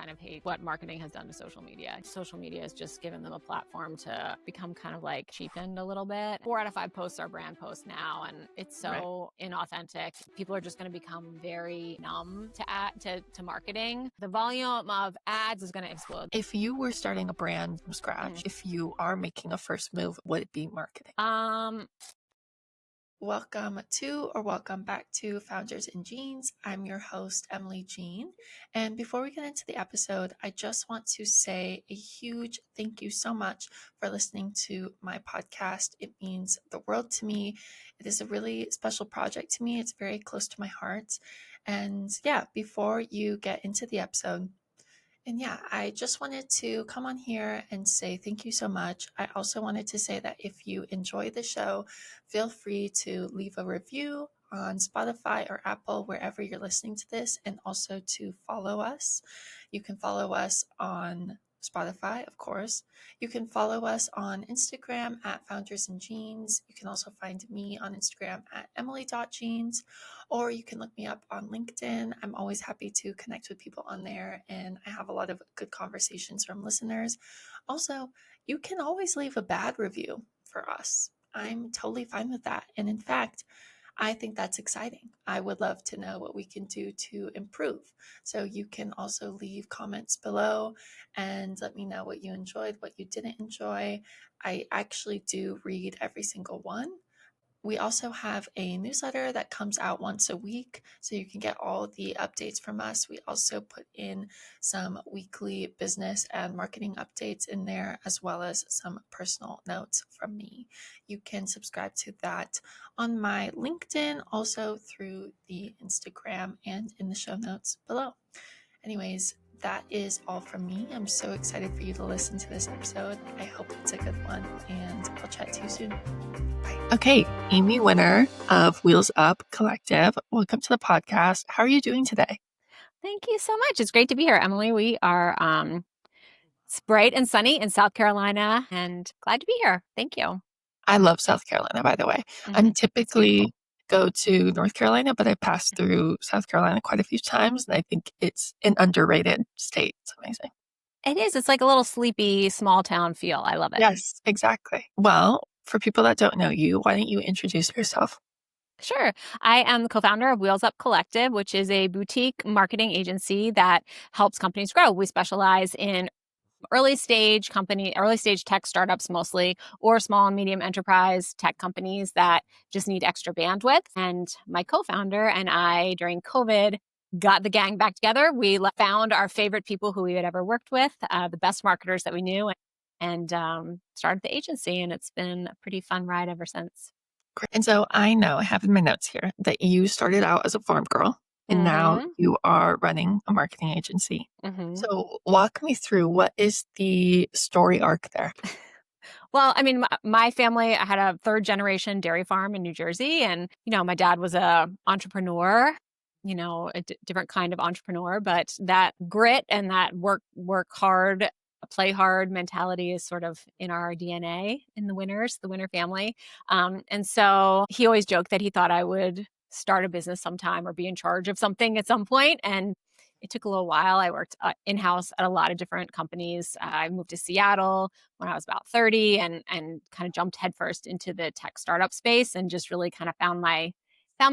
kind of hate what marketing has done to social media. Social media has just given them a platform to become kind of like cheapened a little bit. 4 out of 5 posts are brand posts now, and it's so inauthentic. People are just going to become very numb to marketing. The volume of ads is going to explode. If you were starting a brand from scratch, if you are making a first move, would it be marketing? Welcome to or welcome back to Founders in Jeans. I'm your host, Emily Jean. And before we get into the episode, I just want to say a huge thank you so much for listening to my podcast. It means the world to me. It is a really special project to me. It's very close to my heart. And yeah, before you get into the episode, I just wanted to come on here and say thank you so much. I also wanted to say that if you enjoy the show, feel free to leave a review on Spotify or Apple, wherever you're listening to this, and also to follow us. You can follow us on Spotify, of course. You can follow us on Instagram at Founders in Jeans. You can also find me on Instagram at emily.jeans, or you can look me up on LinkedIn. I'm always happy to connect with people on there, and I have a lot of good conversations from listeners. Also, you can always leave a bad review for us. I'm totally fine with that. And in fact, I think that's exciting. I would love to know what we can do to improve. So you can also leave comments below and let me know what you enjoyed, what you didn't enjoy. I actually do read every single one. We also have a newsletter that comes out once a week, so you can get all the updates from us. We also put in some weekly business and marketing updates in there, as well as some personal notes from me. You can subscribe to that on my LinkedIn, also through the Instagram, and in the show notes below. Anyways, that is all from me. I'm so excited for you to listen to this episode. I hope it's a good one, and I'll chat to you soon. Bye. Okay, Amy Winner of Wheels Up Collective. Welcome to the podcast. How are you doing today? Thank you so much. It's great to be here, Emily. We are it's bright and sunny in South Carolina, and glad to be here. Thank you. I love South Carolina, by the way. I'm typically go to North Carolina, but I passed through South Carolina quite a few times, and I think it's an underrated state. It's amazing. It is. It's like a little sleepy, small town feel. I love it. Yes, exactly. Well, for people that don't know you, why don't you introduce yourself? Sure. I am the co-founder of Wheels Up Collective, which is a boutique marketing agency that helps companies grow. We specialize in early stage tech startups mostly, or small and medium enterprise tech companies that just need extra bandwidth. And my co-founder and I, during COVID, got the gang back together. We found our favorite people who we had ever worked with, the best marketers that we knew, and started the agency. And it's been a pretty fun ride ever since. Great. And so I know, I have in my notes here that you started out as a farm girl and now you are running a marketing agency. So walk me through, what is the story arc there? Well, I mean, my family, I had a 3rd generation dairy farm in New Jersey, and, my dad was a entrepreneur, a different kind of entrepreneur, but that grit and that work hard, play hard mentality is sort of in our DNA in the Winner family. And so he always joked that he thought I would start a business sometime or be in charge of something at some point. And it took a little while. I worked in-house at a lot of different companies. I moved to Seattle when I was about 30 and kind of jumped headfirst into the tech startup space and just really kind of found my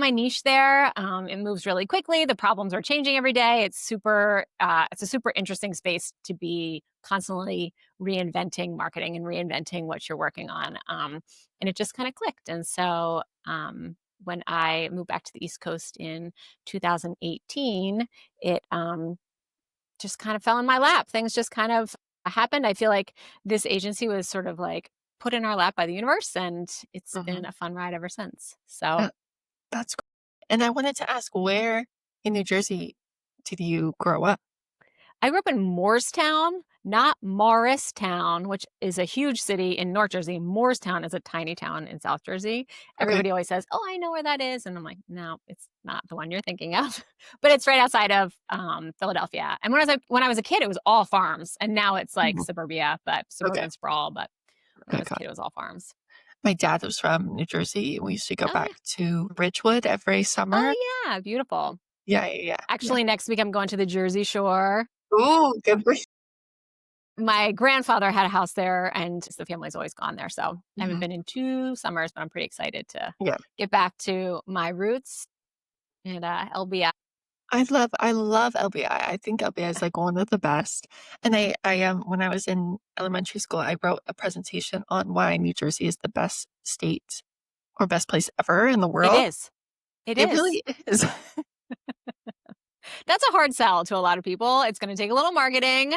niche there. It moves really quickly. The problems are changing every day. It's a super interesting space to be constantly reinventing marketing and reinventing what you're working on. And it just kind of clicked. And so when I moved back to the East Coast in 2018, it just kind of fell in my lap. Things just kind of happened. I feel like this agency was sort of like put in our lap by the universe, and it's been a fun ride ever since. So that's great. And I wanted to ask, where in New Jersey did you grow up? I grew up in Moorestown, not Morristown, which is a huge city in North Jersey. Moorestown is a tiny town in South Jersey. Everybody always says, "Oh, I know where that is." And I'm like, no, it's not the one you're thinking of. But it's right outside of Philadelphia. And when I was a kid, it was all farms. And now it's like suburbia, but suburban sprawl. But when I was a kid, it was all farms. My dad was from New Jersey. We used to go back to Ridgewood every summer. Oh, yeah. Beautiful. Yeah. Actually, next week I'm going to the Jersey Shore Ooh, good for My grandfather had a house there, and the family's always gone there, so I haven't Mhm. been in 2 summers, but I'm pretty excited to Yeah. get back to my roots and, LBI. I love LBI. I think LBI is, like, one of the best, and when I was in elementary school, I wrote a presentation on why New Jersey is the best state or best place ever in the It world. is. It It is. really is. That's a hard sell to a lot of people. It's gonna take a little marketing.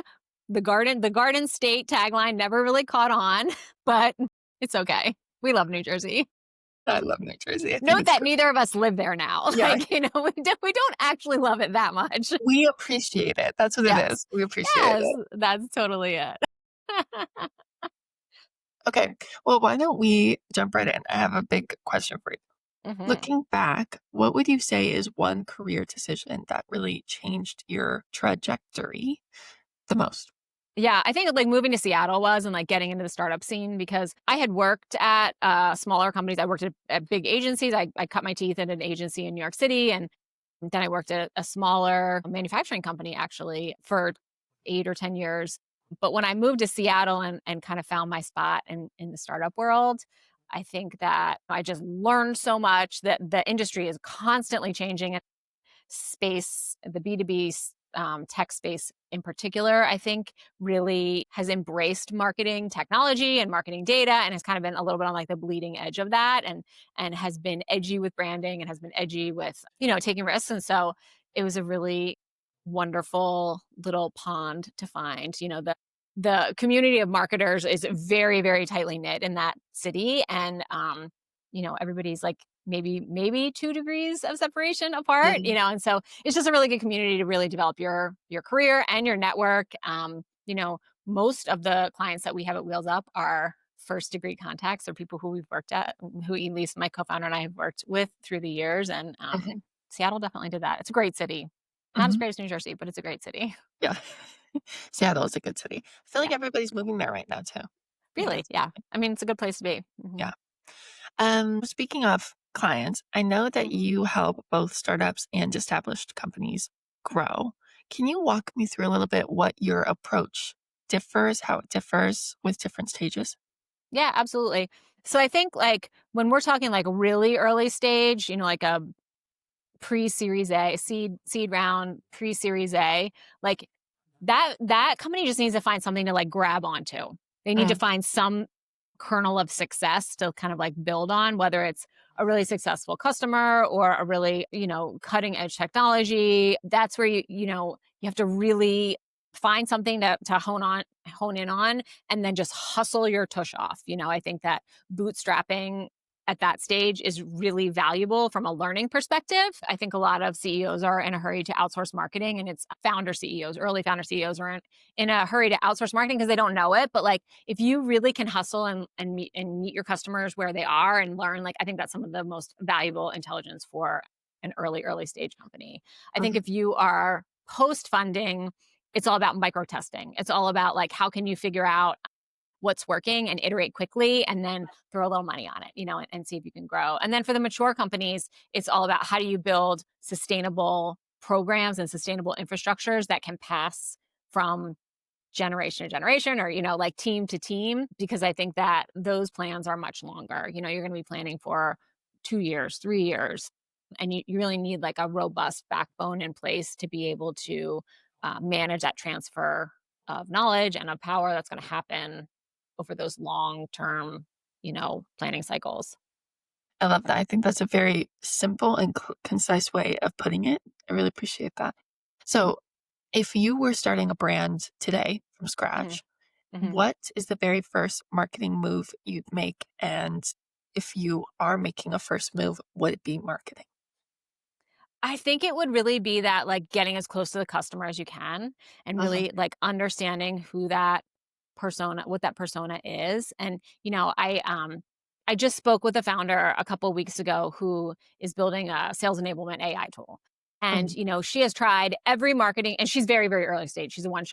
The Garden State tagline never really caught on, but it's okay. We love New Jersey. I love New Jersey. I think Note it's that great. neither of us live there now. Yeah, We don't actually love it that much. we appreciate it. That's what it Yes. is. We appreciate Yes, it. that's totally it. Okay, well, why don't we jump right in? I have a big question for you. Mhm. Looking back, what would you say is one career decision that really changed your trajectory the most? Yeah, I think, like, moving to Seattle was and, like, getting into the startup scene because I had worked at, smaller companies. I worked at big agencies. I cut my teeth at an agency in New York City, and then I worked at a smaller manufacturing company actually for 8 or 10 years. But when I moved to Seattle and kind of found my spot in the startup world, I think that I just learned so much that the industry is constantly changing space, the B2B tech space in particular, I think really has embraced marketing technology and marketing data and has kind of been a little bit on like the bleeding edge of that and has been edgy with branding and has been edgy with, taking risks. And so it was a really wonderful little pond to find. The community of marketers is very, very tightly knit in that city. And everybody's like maybe 2 degrees of separation apart, Mhm, and so it's just a really good community to really develop your career and your network. Most of the clients that we have at Wheels Up are first degree contacts or people who we've worked at, who at least my co-founder and I have worked with through the years. And mhm, Seattle definitely did that. It's a great city. Not as mhm. great as New Jersey, but it's a great city. Yeah. Seattle is a good city. I feel Yeah, like everybody's moving there right now too. I think really. that's Yeah. I mean, it's a good place to be. yeah. Speaking of clients, I know that Mhm. you help both startups and established companies grow. Can you walk me through a little bit what your approach differs, how it differs with different stages? Yeah, absolutely. So I think like when we're talking like really early stage, like a pre-series A, seed round, pre-series A, like that company just needs to find something to like grab onto. They need to Mm, find some kernel of success to kind of like build on, whether it's a really successful customer or a really, cutting edge technology. That's where you have to really find something to hone in on, and then just hustle your tush off. I think that bootstrapping at that stage is really valuable from a learning perspective. I think a lot of CEOs are in a hurry to outsource marketing, and it's founder CEOs, early founder CEOs are in a hurry to outsource marketing because they don't know it. But like if you really can hustle and meet your customers where they are and learn, like I think that's some of the most valuable intelligence for an early stage company. I think mhm. if you are post funding, it's all about micro testing. It's all about like how can you figure out what's working and iterate quickly and then throw a little money on it, and see if you can grow. And then for the mature companies, it's all about how do you build sustainable programs and sustainable infrastructures that can pass from generation to generation or, like team to team, because I think that those plans are much longer. You're going to be planning for 2 years, 3 years, and you really need like a robust backbone in place to be able to manage that transfer of knowledge and of power that's going to happen over those long term, planning cycles. I love that. I think that's a very simple and concise way of putting it. I really appreciate that. So, if you were starting a brand today from Mhm, scratch, mhm. what is the very first marketing move you'd make? And if you are making a first move, would it be marketing? I think it would really be that, like, getting as close to the customer as you can and Mhm, really, like, understanding what that persona is. And, I just spoke with a founder a couple weeks ago who is building a sales enablement AI tool. And, mhm, she has tried every marketing, and she's very, very early stage. She's a one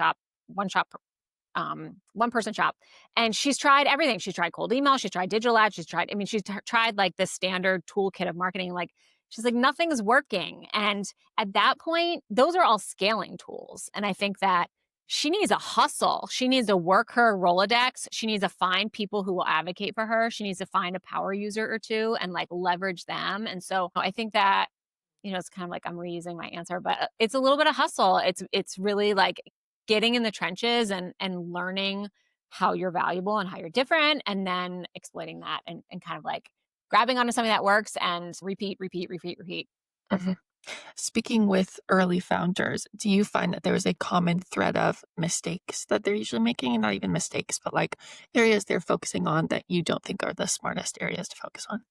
person shop. And she's tried everything. She's tried cold email. She's tried digital ads. She's tried like the standard toolkit of marketing. Like She's like, nothing's working. And at that point, those are all scaling tools. And I think that she needs a hustle. She needs to work her Rolodex. She needs to find people who will advocate for her. She needs to find a power user or two and like leverage them. And so I think that, it's kind of like I'm reusing my answer, but it's a little bit of hustle. It's really like getting in the trenches and learning how you're valuable and how you're different, and then exploiting that and kind of like grabbing onto something that works and repeat, repeat, repeat, repeat. Mhm. Speaking with early founders, do you find that there is a common thread of mistakes that they're usually making? And not even mistakes, but like areas they're focusing on that you don't think are the smartest areas to focus on?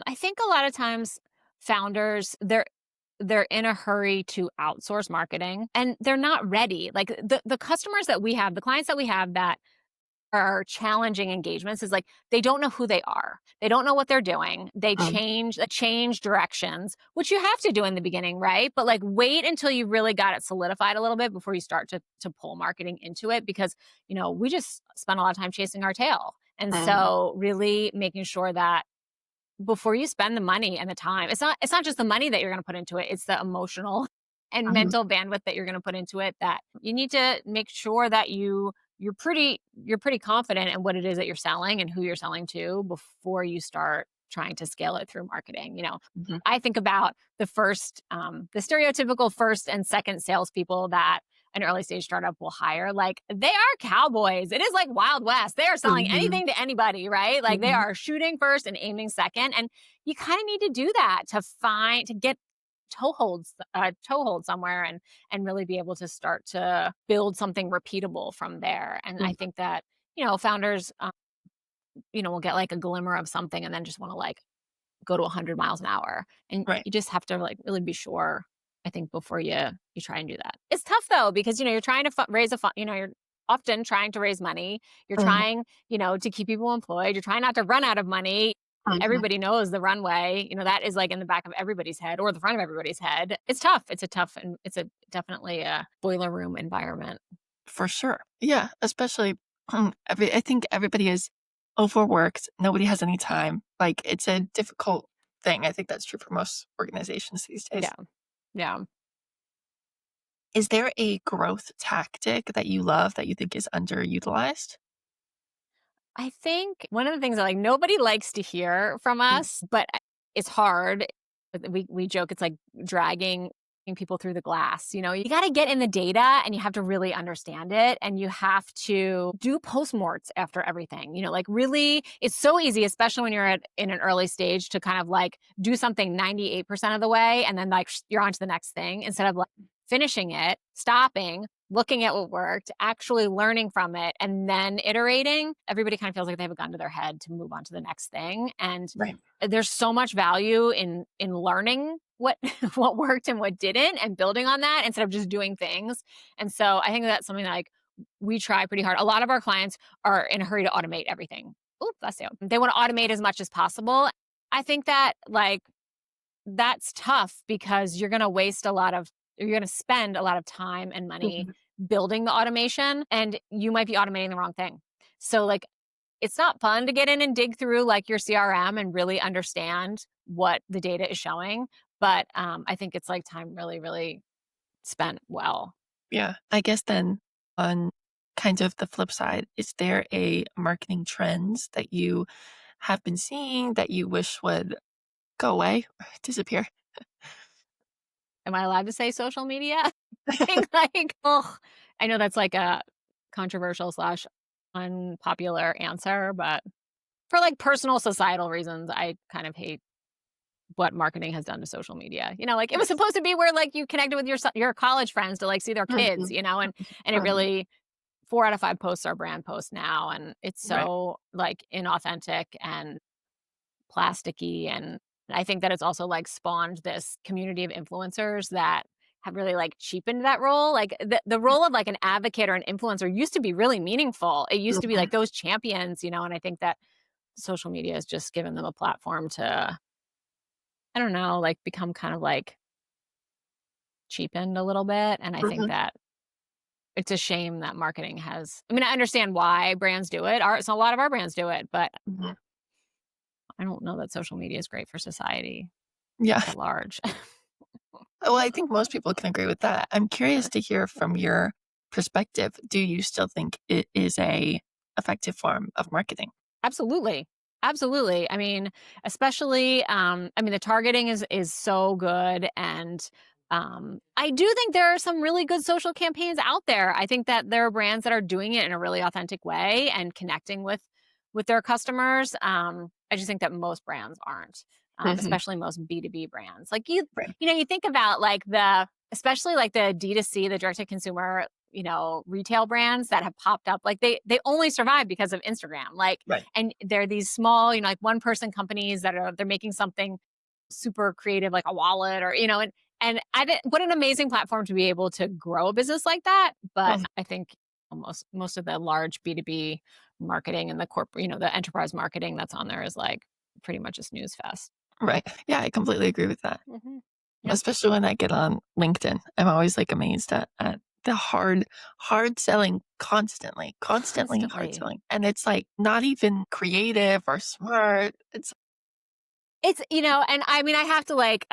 I think a lot of times founders they're in a hurry to outsource marketing and they're not ready. Like the customers that we have, the clients that we have that are challenging engagements is like they don't know who they are. They don't know what they're doing. They change directions, which you have to do in the beginning, right? But like wait until you really got it solidified a little bit before you start to pull marketing into it because, we just spend a lot of time chasing our tail. And Mhm. so really making sure that before you spend the money and the time, it's not just the money that you're going to put into it, it's the emotional and Mhm. mental bandwidth that you're going to put into it, that you need to make sure that you're pretty confident in what it is that you're selling and who you're selling to before you start trying to scale it through marketing. Mhm. I think about the stereotypical first and second salespeople that an early stage startup will hire. Like they are cowboys. It is like Wild West. They are selling Mhm. anything to anybody, right? Like they Mhm. are shooting first and aiming second. And you kind of need to do that to get toehold somewhere and really be able to start to build something repeatable from there. And I Mhm. think that, founders, will get like a glimmer of something and then just want to like go to 100 miles an hour. And Right. you just have to like really be sure, I think, before you try and do that. It's tough though, because, you're trying to raise a fund, you're often trying to raise money. You're Mhm. trying, to keep people employed. You're trying not to run out of money. Mhm. Everybody knows the runway, that is like in the back of everybody's head or the front of everybody's head. It's tough. It's a tough and it's a definitely a boiler room environment. For sure. Yeah, especially I think everybody is overworked. Nobody has any time. Like it's a difficult thing. I think that's true for most organizations these days. Yeah. Yeah. Is there a growth tactic that you love that you think is underutilized? I think one of the things that like nobody likes to hear from Mm. us, but it's hard. We joke it's like dragging people through the glass. You got to get in the data and you have to really understand it and you have to do postmorts after everything. Like really it's so easy, especially when you're in an early stage, to kind of like do something 98% of the way and then like you're on to the next thing instead of like finishing it, stopping, looking at what worked, actually learning from it, and then iterating. Everybody kind of feels like they have a gun to their head to move on to the next thing. And Right. there's so much value in learning what what worked and what didn't and building on that instead of just doing things. And so I think that's something that like we try pretty hard. A lot of our clients are in a hurry to automate everything. Oh, bless you. They want to automate as much as possible. I think that like that's tough because you're going to spend a lot of time and money Mhm. building the automation and you might be automating the wrong thing. So like it's not fun to get in and dig through like your CRM and really understand what the data is showing, but I think it's like time really really spent well. Yeah. I guess then on kind of the flip side, is there a marketing trends that you have been seeing that you wish would go away, disappear? Am I allowed to say social media? I think like, oh, I know that's like a controversial slash unpopular answer, but for like personal societal reasons, I kind of hate what marketing has done to social media. Like it was Yes. supposed to be where like you connected with your college friends to like see their kids, Mhm. and it Mhm. really 4 out of 5 posts are brand posts now, and it's Right. so like inauthentic and plasticky. And I think that it's also like spawned this community of influencers that have really like cheapened that role. Like the role of like an advocate or an influencer used to be really meaningful. It used to be Mhm. like those champions, and I think that social media has just given them a platform to, I don't know, like become kind of like cheapened a little bit. And I think Mhm. that it's a shame that marketing has, I mean, I understand why brands do it. So a lot of our brands do it, but Mhm. I don't know that social media is great for society. Yeah. at large. Well, I think most people can agree with that. I'm curious to hear from your perspective. Do you still think it is a effective form of marketing? Absolutely. Absolutely. I mean, especially, I mean, the targeting is so good, and I do think there are some really good social campaigns out there. I think that there are brands that are doing it in a really authentic way and connecting with their customers. I just think that most brands aren't, Mhm. especially most B2B brands. Like Right. you know, you think about like especially like the D2C, the direct to consumer, you know, retail brands that have popped up, like they only survive because of Instagram. Like, Right. and they're these small, you know, like one person companies that are they're making something super creative, like a wallet, or you know, and I think what an amazing platform to be able to grow a business like that. But Mhm. I think almost most of the large B2B marketing and the corporate, you know, the enterprise marketing that's on there is like pretty much a snooze fest. Right. Yeah, I completely agree with that. Hmm. Yeah, Especially when I get on LinkedIn. I'm always like amazed at the hard selling constantly hard constantly. selling. And it's like not even creative or smart. It's It's you know, and I mean, I have to like,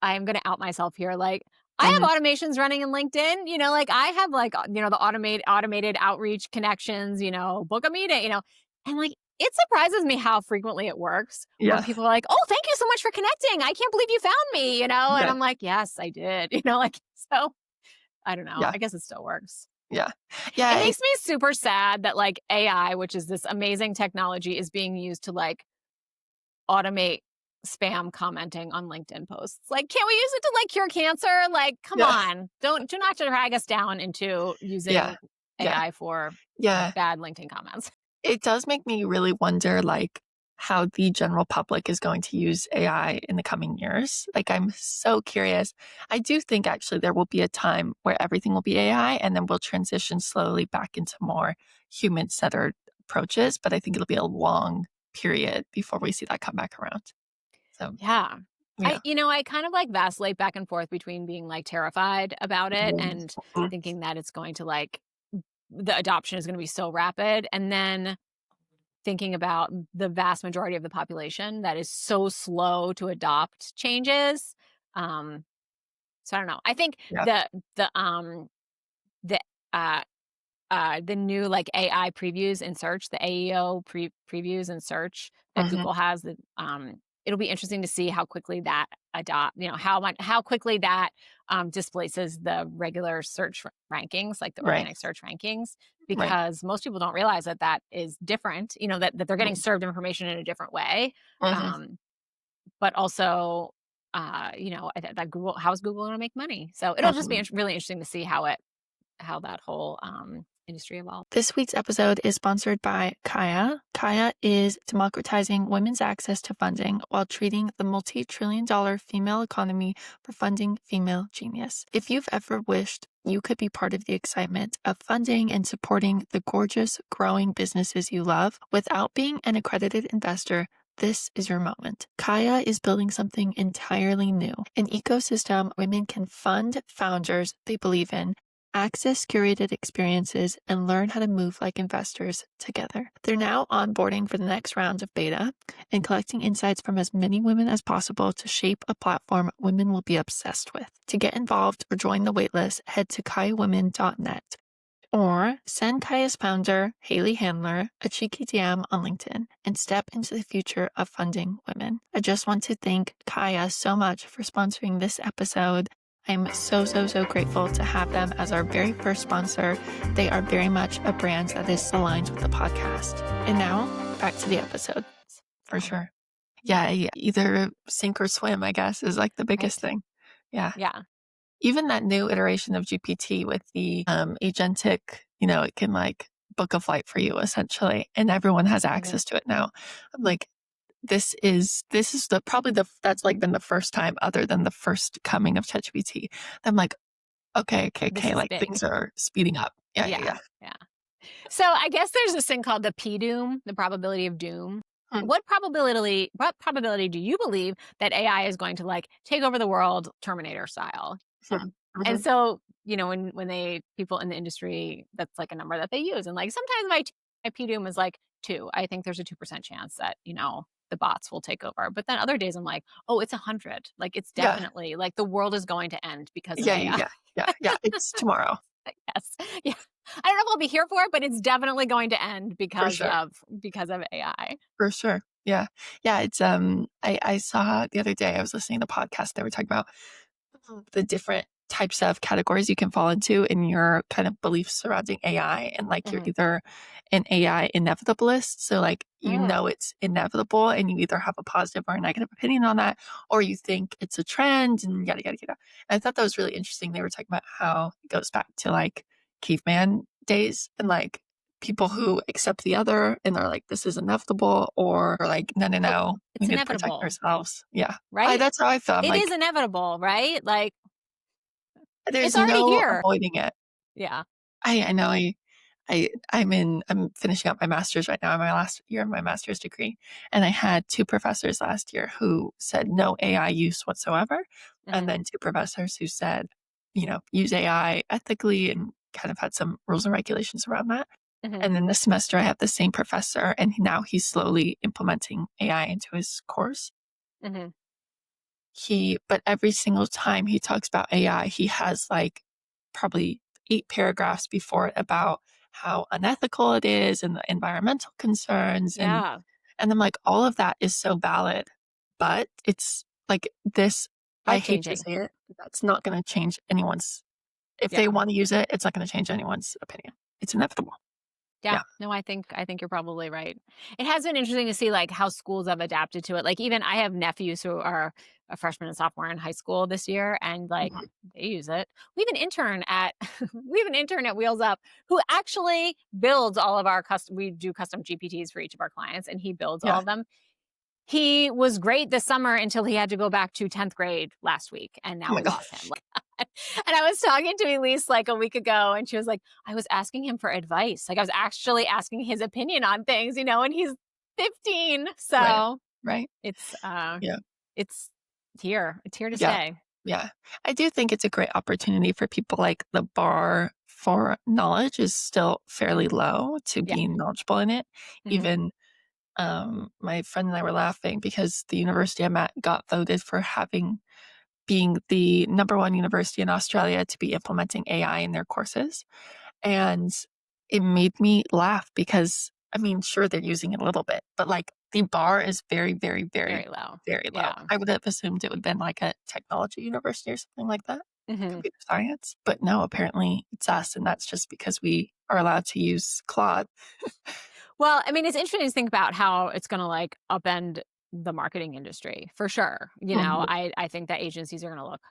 I'm gonna out myself here, like, I Mhm. have automations running in LinkedIn, you know, like, I have, like, you know, the automated outreach connections, you know, book a meeting, you know, and, like, it surprises me how frequently it works, where Yeah. people are like, "Oh, thank you so much for connecting. I can't believe you found me," you know, and Yeah. I'm like, "Yes, I did," you know, like, so, I don't know, Yeah. I guess it still works. Yeah. It Yeah. makes me super sad that, like, AI, which is this amazing technology, is being used to, like, automate spam commenting on LinkedIn posts. Like, can't we use it to like cure cancer? Like, come Yeah. on. Don't do not drag us down into Yeah. using Yeah. AI for Yeah. bad LinkedIn comments. It does make me really wonder, like, how the general public is going to use AI in the coming years. Like, I'm so curious. I do think actually there will be a time where everything will be AI and then we'll transition slowly back into more human-centered approaches, but I think it'll be a long period before we see that come back around. So, Yeah. yeah. You know, I kind of like vacillate back and forth between being like terrified about it Mhm. and Mhm. thinking that it's going to like the adoption is going to be so rapid, and then thinking about the vast majority of the population that is so slow to adopt changes. Um so I don't know. I think Yeah. the the uh the new like AI previews in search, the AEO previews in search that Mhm. Google has, that it'll be interesting to see how quickly that you know, how quickly that displaces the regular rankings, like the Right. organic search rankings, Right. because most people don't realize that that is different, you know, that they're getting Mhm. served information in a different way. Mhm. Um, but also, you know, that how is Google going to make money? So it'll just be Mhm. really interesting to see how that whole industry evolves. This week's episode is sponsored by Kaya. Kaya is democratizing women's access to funding while treating the multi-trillion-dollar female economy for funding female genius. If you've ever wished you could be part of the excitement of funding and supporting the gorgeous, growing businesses you love without being an accredited investor, this is your moment. Kaya is building something entirely new, an ecosystem women can fund founders they believe in, access curated experiences, and learn how to move like investors together. They're now onboarding for the next round of beta and collecting insights from as many women as possible to shape a platform women will be obsessed with. To get involved or join the waitlist, head to kayawomen.net or send Kaya's founder, Haley Handler, a cheeky DM on LinkedIn and step into the future of funding women. I just want to thank Kaya so much for sponsoring this episode. I'm so grateful to have them as our very first sponsor. They are very much a brand that is aligned with the podcast. And now, back to the episode. For So, sure. Yeah, either sink or swim, I guess, is like the biggest right. thing. Yeah. Yeah. Even that new iteration of GPT with the agentic, it can like book a flight for you essentially, and everyone has Mhm. access to it now. I'm like, this is the probably the that's like been the first time other than the first coming of ChatGPT. I'm like, This okay, is like big. things are speeding up. Yeah, yeah, Yeah. yeah. Yeah. So I guess there's this thing called the P doom, the probability of doom. Hmm, What probability do you believe that AI is going to like take over the world Terminator style? hmm, And mhm. so, you know, when they people in the industry, that's like a number that they use. And like sometimes my P doom is like 2. I think there's a 2% chance that, you know, the bots will take over. But then other days I'm like, oh, it's 100. Like it's Yeah. definitely like the world is going to end because of Yeah, AI. yeah, yeah, yeah. It's tomorrow Yes. Yeah. I don't know if I'll be here for it, but it's definitely going to end for sure. because of AI. For sure. Yeah. Yeah, it's, I saw the other day, I was listening to a podcast, they were talking about the different types of categories you can fall into in your kind of beliefs surrounding AI. And like you're Mhm. either an AI inevitabilist. So like you Mm, know it's inevitable and you either have a positive or a negative opinion on that, or you think it's a trend and yada yada yada. And I thought that was really interesting. They were talking about how it goes back to like caveman days and like people who accept the other and are like, this is inevitable, or like, no, no, oh, no, we it's need to protect inevitable, ourselves. Yeah. right? That's how I feel. I'm It is like, inevitable, right? Like it's there's already no here. avoiding it. Yeah. I know I'm finishing up my master's right now. I'm in my last year of my master's degree, and I had 2 professors last year who said no AI use whatsoever, and Mhm. then 2 professors who said, use AI ethically and kind of had some rules and regulations around that. Mhm. And then this semester I have the same professor, and now he's slowly implementing AI into his course. Mhm. But every single time he talks about AI, he has like probably 8 paragraphs before it about how unethical it is and the environmental concerns. Yeah. And I'm like, all of that is so valid, but it's like this, I Life hate to changing. say it, that's not going to change anyone's, if they Yeah. want to use it, it's not going to change anyone's opinion. It's inevitable. Yeah. Yeah. No, I think you're probably right. It has been interesting to see like how schools have adapted to it. Like even I have nephews who are a freshman and sophomore in high school this year and like Mhm. they use it. We have an intern at we have an intern at Wheels Up who actually builds all of our custom we do custom GPTs for each of our clients and he builds all Yeah. of them. He was great this summer until he had to go back to 10th grade last week, and Oh now my we God. lost him. And I was talking to Elise like a week ago, and she was like, I was asking him for advice. Like I was actually asking his opinion on things, and he's 15. Right. So Right. it's Yeah. it's here. It's here to Yeah. stay. Yeah. I do think it's a great opportunity for people like the bar for knowledge is still fairly low to Yeah. being knowledgeable in it. Hmm. Even my friend and I were laughing because the university I'm at got voted for having being the number one university in Australia to be implementing AI in their courses. And it made me laugh because, I mean, sure, they're using it a little bit, but like the bar is very, very, Very very, low. very low. Yeah. I would have assumed it would have been like a technology university or something like that, Hmm. computer science. But no, apparently it's us. And that's just because we are allowed to use Claude. Well, I mean, it's interesting to think about how it's going to like upend the marketing industry for sure. Mhm, I think that agencies are going to look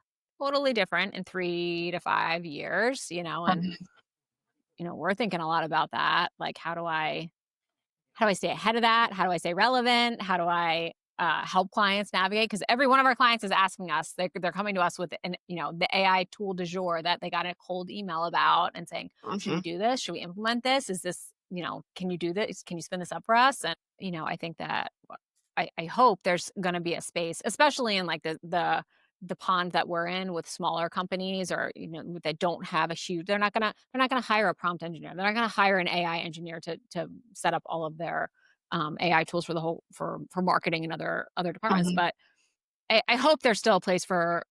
totally different in 3 to 5 years, and mhm, we're thinking a lot about that. Like, how do I stay ahead of that? How do I stay relevant? How do I help clients navigate? Because every one of our clients is asking us. They're coming to us with the AI tool du jour that they got a cold email about and saying, should we mhm, do this? Should we implement this? Is this can you do this? Can you spin this up for us? And I think that I hope there's going to be a space, especially in like the pond that we're in with smaller companies or that don't have a huge they're not gonna hire a prompt engineer. They're not gonna hire an AI engineer to set up all of their AI tools for the whole for marketing and other departments. mhm, But I hope there's still a place for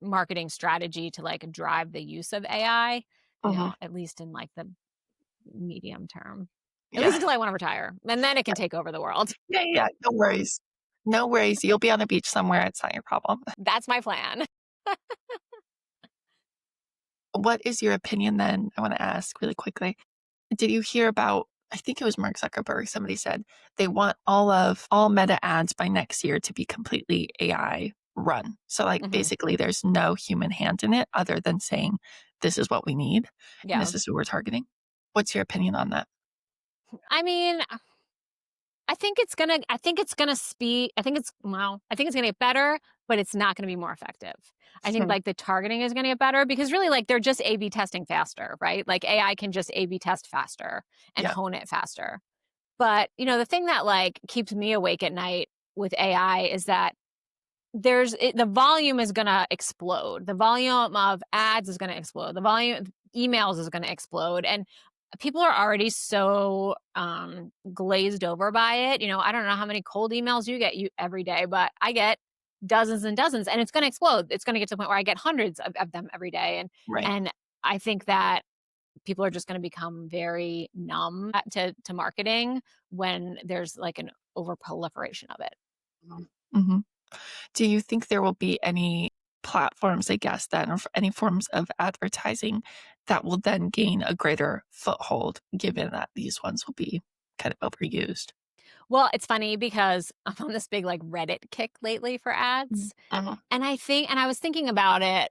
marketing strategy to like drive the use of AI, mhm. at least in like the medium term. At least Yeah. until I want to retire. And then it can take over the world. Yeah, yeah, yeah. No worries. No worries. You'll be on the beach somewhere. It's not your problem. That's my plan. What is your opinion then? I want to ask really quickly. Did you hear about, I think it was Mark Zuckerberg, somebody said they want all Meta ads by next year to be completely AI run. So like Hmm. basically there's no human hand in it other than saying this is what we need and Yeah. this is who we're targeting. What's your opinion on that? I mean, I think it's gonna get better, but it's not gonna be more effective. I think Hmm. like the targeting is gonna get better because really like they're just A/B testing faster, right? Like AI can just A/B test faster and Yeah. hone it faster. But the thing that like keeps me awake at night with AI is that the volume is gonna explode. The volume of ads is gonna explode. The volume of emails is gonna explode. And people are already so, glazed over by it. I don't know how many cold emails you get you every day, but I get dozens and dozens, and it's gonna explode. It's gonna get to the point where I get hundreds of them every day, Right. and I think that people are just gonna become very numb to marketing when there's, like, an overproliferation of it. Hmm. Do you think there will be any platforms, I guess, then, or any forms of advertising that will then gain a greater foothold, given that these ones will be kind of overused? Well, it's funny because I'm on this big, like, Reddit kick lately for ads, Mhm. and I was thinking about it,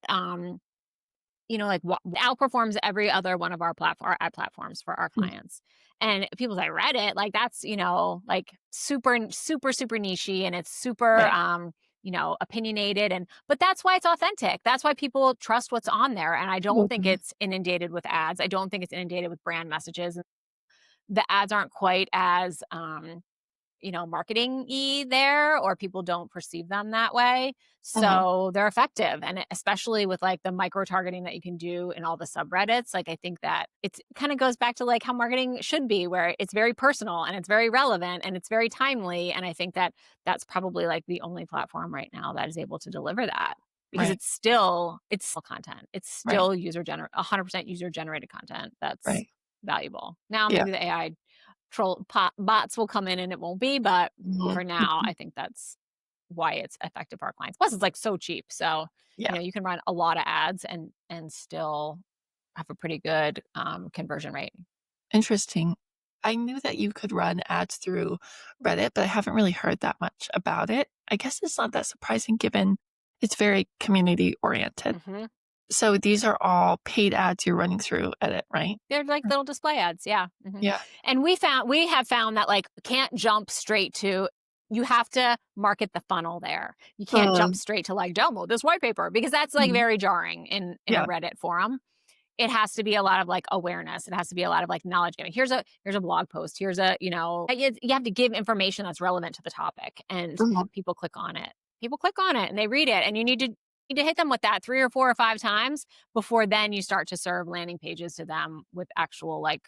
like, what outperforms every other one of our ad platforms for our Mm. clients. And people say Reddit, like that's, like super nichey, and it's super Right. opinionated, but that's why it's authentic. That's why people trust what's on there. And I don't think Mhm. it's inundated with ads. I don't think it's inundated with brand messages. The ads aren't quite as marketing-y there, or people don't perceive them that way. Mhm. So they're effective. And especially with like the micro targeting that you can do in all the subreddits, like I think that it kind of goes back to like how marketing should be, where it's very personal and it's very relevant and it's very timely. And I think that that's probably like the only platform right now that is able to deliver that, because Right. it's still content. It's Right. still 100% user generated content that's Right. valuable. Now Yeah. maybe the AI bots will come in and it won't be, but Mhm. for now, Mhm. I think that's why it's effective for our clients. Plus, it's like so cheap. So, Yeah. you can run a lot of ads and still have a pretty good conversion rate. Interesting. I knew that you could run ads through Reddit, but I haven't really heard that much about it. I guess it's not that surprising given it's very community oriented. Hmm. So these are all paid ads you're running through Edit, right? They're like Mm. little display ads, yeah. Yeah. And we have found that like can't jump straight to. You have to market the funnel there. You can't jump Um, straight to like download this white paper, because that's like mhm. very jarring in a Yeah. Reddit forum. It has to be a lot of like awareness. It has to be a lot of like knowledge giving. Here's a blog post. Here's a, you have to give information that's relevant to the topic, and Mhm. people click on it. People click on it and they read it, and you need to hit them with that 3 or 4 or 5 times before then you start to serve landing pages to them with actual like,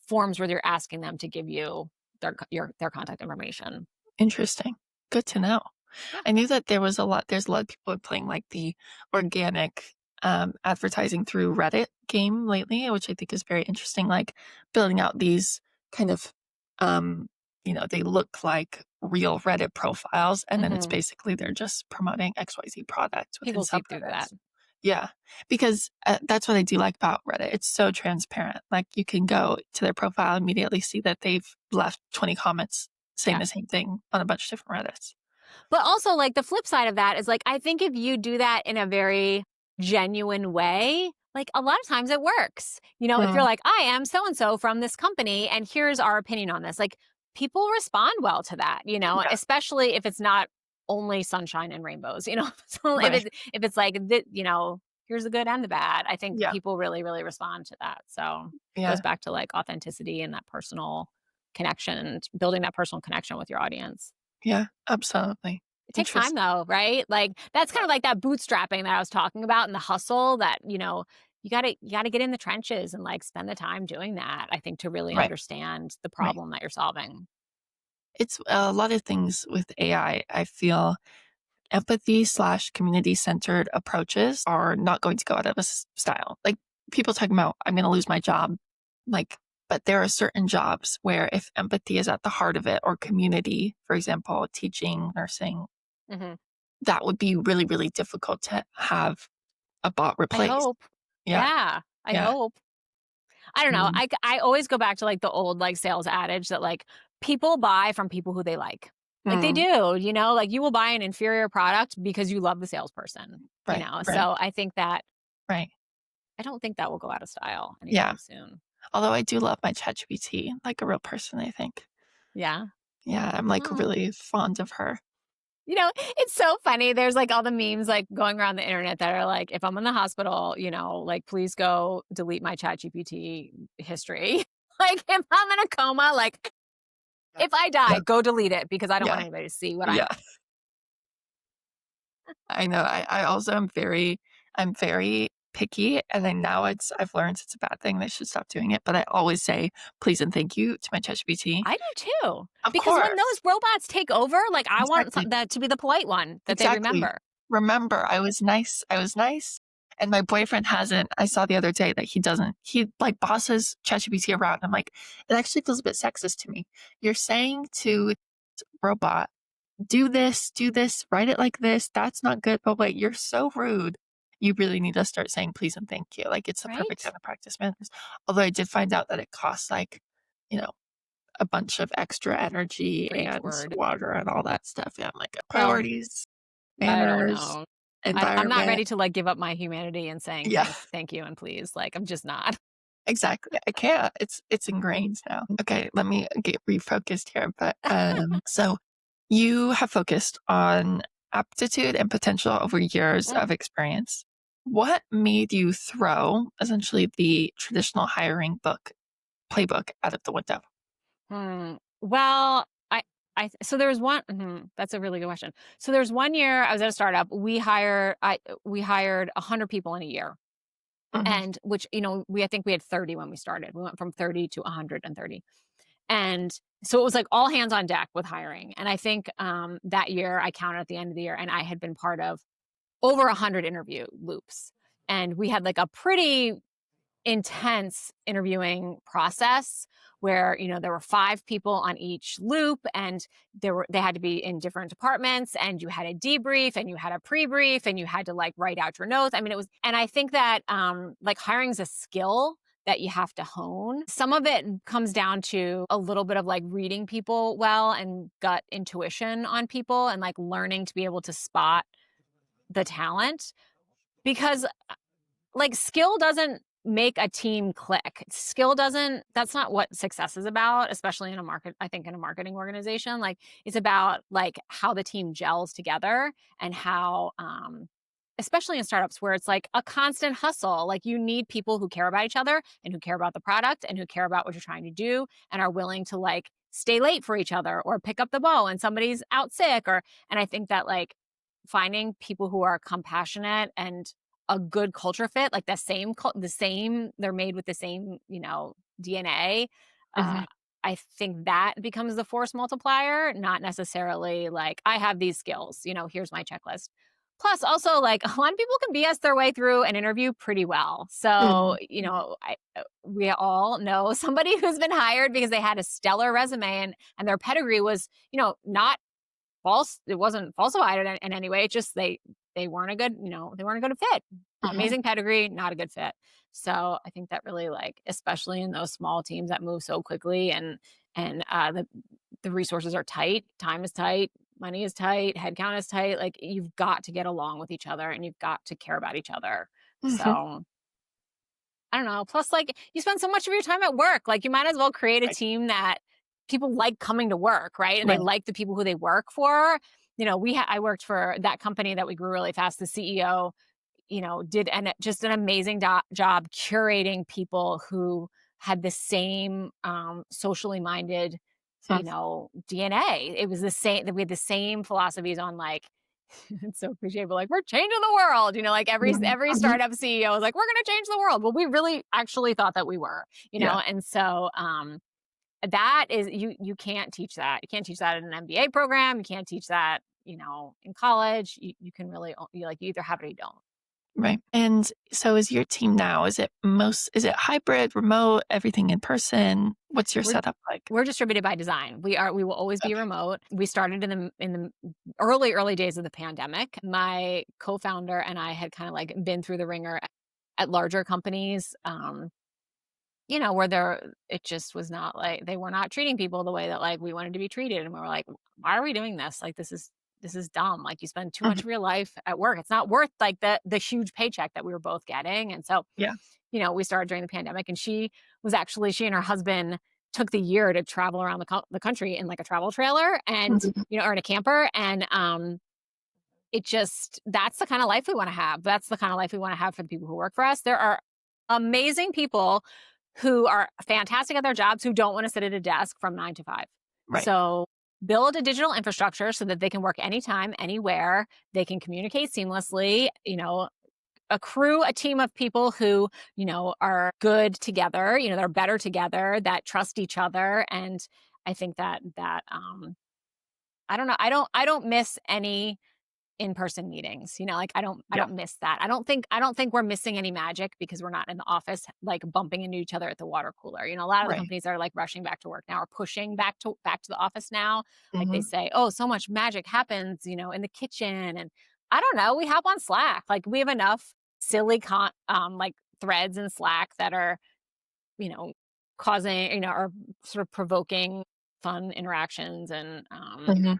forms where you're asking them to give you their contact information. Interesting. Good to know. Yeah. I knew that there's a lot of people playing like the organic advertising through Reddit game lately, which I think is very interesting. Like building out these kind of, um, they look like real Reddit profiles, and then it's Mhm. basically they're just promoting XYZ products within People see through that. subreddits. Yeah, because that's what I do like about Reddit. It's so transparent. Like you can go to their profile and immediately see that they've left 20 comments saying Yeah. the same thing on a bunch of different Reddits. But also, like, the flip side of that is, like, I think if you do that in a very genuine way, like, a lot of times it works. If you're Mm, like, "I am so and so from this company, and here's our opinion on this," like, people respond well to that, yeah, especially if it's not only sunshine and rainbows, So if right. it's like, here's the good and the bad, I think Yeah, people really, really respond to that. So, it goes yeah, back to, like, authenticity and that personal connection, building that personal connection with your audience. yeah, absolutely. It takes time Interesting. though, right? Like, that's kind Yeah, of like that bootstrapping that I was talking about, and the hustle that, you gotta get in the trenches and, like, spend the time doing that, I think, to really right, understand the right. problem that you're solving. It's a lot of things with AI. I feel empathy slash community centered approaches are not going to go out of style. Like people talking about, I'm going to lose my job. Like, but there are certain jobs where if empathy is at the heart of it, or community, for example, teaching, nursing, Mhm. that would be really, really difficult to have a bot I replace. hope. Yeah. Yeah, I Yeah. hope. I don't know, Mm, I always go back to, like, the old, like, sales adage that, like, people buy from people who they like. Like, they mm, do, like, you will buy an inferior product because you love the salesperson, right. Right. So I think that Right. I don't think that will go out of style Yeah. anytime soon. Although I do love my ChatGPT like a real person, I think. Yeah. Yeah. I'm like Oh. really fond of her. It's so funny. There's like all the memes like going around the internet that are like, if I'm in the hospital, like please go delete my chat GPT history. Like if I'm in a coma, like if I die, Yeah. go delete it because I don't want Yeah. anybody to see what I'm. Yeah. I know. I also am very picky, and then now I've learned it's a bad thing. They should stop doing it. But I always say please and thank you to my ChatGPT. I do too. Of Because when course. those robots take over, like, I want Exactly. that to be the polite one that they Exactly. remember. Remember, I was nice. I was nice. And my boyfriend hasn't. I saw the other day that he doesn't. He like bosses ChatGPT around. I'm like, it actually feels a bit sexist to me. You're saying to robot, do this, write it like this. That's not good. But wait, you're so rude. You really need to start saying please and thank you. Like it's the perfect Right? time to practice manners. Although I did find out that it costs like, you know, a bunch of extra energy For each and word. water and all that stuff. Yeah, I'm like Well, priorities, I don't manners, know. I'm not environment. ready to, like, give up my humanity and saying Yeah, thank you and please, like, I'm just not. exactly. I can't. It's ingrained now. Okay, let me get refocused here. But so you have focused on aptitude and potential over years Mm, of experience. What made you throw essentially the traditional hiring book playbook out of the window? well, so there was one that's a really good question. So there's one year I was at a startup, we hired 100 people in a year, Hmm. and which, I think we had 30 when we started. We went from 30 to 130. And so it was like all hands on deck with hiring. And I think that year I counted at the end of the year and I had been part of over 100 interview loops. And we had like a pretty intense interviewing process where there were 5 people on each loop, and they had to be in different departments, and you had a debrief and you had a pre-brief and you had to like write out your notes. I mean, it was, and I think that like hiring is a skill that you have to hone. Some of it comes down to a little bit of like reading people well and gut intuition on people and like learning to be able to spot the talent, because like skill doesn't make a team click. Skill doesn't That's not what success is about, especially in a market, I think in a marketing organization. Like it's about like how the team gels together and how especially in startups where it's like a constant hustle. Like you need people who care about each other and who care about the product and who care about what you're trying to do and are willing to like stay late for each other or pick up the ball when somebody's out sick. Or and I think that like finding people who are compassionate and a good culture fit, like they're made with the same, DNA. Hmm. Uh, I think that becomes the force multiplier, not necessarily like I have these skills, here's my checklist. Plus, also like a lot of people can BS their way through an interview pretty well. So, Hmm. we all know somebody who's been hired because they had a stellar resume and their pedigree was, not false. It wasn't falsified in any way. It's just they weren't a good, they weren't a good fit. Hmm. Amazing pedigree, not a good fit. So I think that really like, especially in those small teams that move so quickly and the resources are tight, time is tight, money is tight, headcount is tight. Like you've got to get along with each other and you've got to care about each other. Hmm. So I don't know. Plus, like, you spend so much of your time at work. Like, you might as well create a Right. team that people like coming to work, right? And they Right. like the people who they work for. I worked for that company that we grew really fast. The CEO, did just an amazing job curating people who had the same socially minded, Hmm. DNA. It was the same. We had the same philosophies on like it's so cliche, but like we're changing the world. Like every Hmm. startup CEO is like, we're gonna change the world. Well, we really actually thought that we were, Yeah. and so that is you can't teach that. You can't teach that in an MBA program. You can't teach that, in college. You can really you either have it or you don't. Right. And so is your team now, is it hybrid, remote, everything in person? What's your We're setup like? we're distributed by design. We will always be Okay. remote. We started in the early days of the pandemic. My co-founder and I had kind of like been through the ringer at larger companies. Where it just was not like they were not treating people the way that like we wanted to be treated. And we were like, why are we doing this? Like this is dumb. Like you spend too much Mhm. of your life at work. It's not worth like the huge paycheck that we were both getting. And so, Yeah. we started during the pandemic and she and her husband took the year to travel around the country in like a travel trailer and, Mhm. or in a camper. And that's the kind of life we want to have. That's the kind of life we want to have for the people who work for us. There are amazing people who are fantastic at their jobs who don't want to sit at a desk from 9 to 5. Right. So build a digital infrastructure so that they can work anytime, anywhere. They can communicate seamlessly, accrue a team of people who, are good together, they're better together, that trust each other. And I think that I don't know, I don't miss any in-person meetings, like I Yeah. don't miss that. I don't think we're missing any magic because we're not in the office like bumping into each other at the water cooler. A lot of the Right. companies are like rushing back to work now or pushing back to the office now. Like they Hmm. say, "Oh, so much magic happens, in the kitchen." And I don't know, we hop on Slack. Like we have enough silly like threads in Slack that are, you know, causing, or sort of provoking fun interactions and Hmm.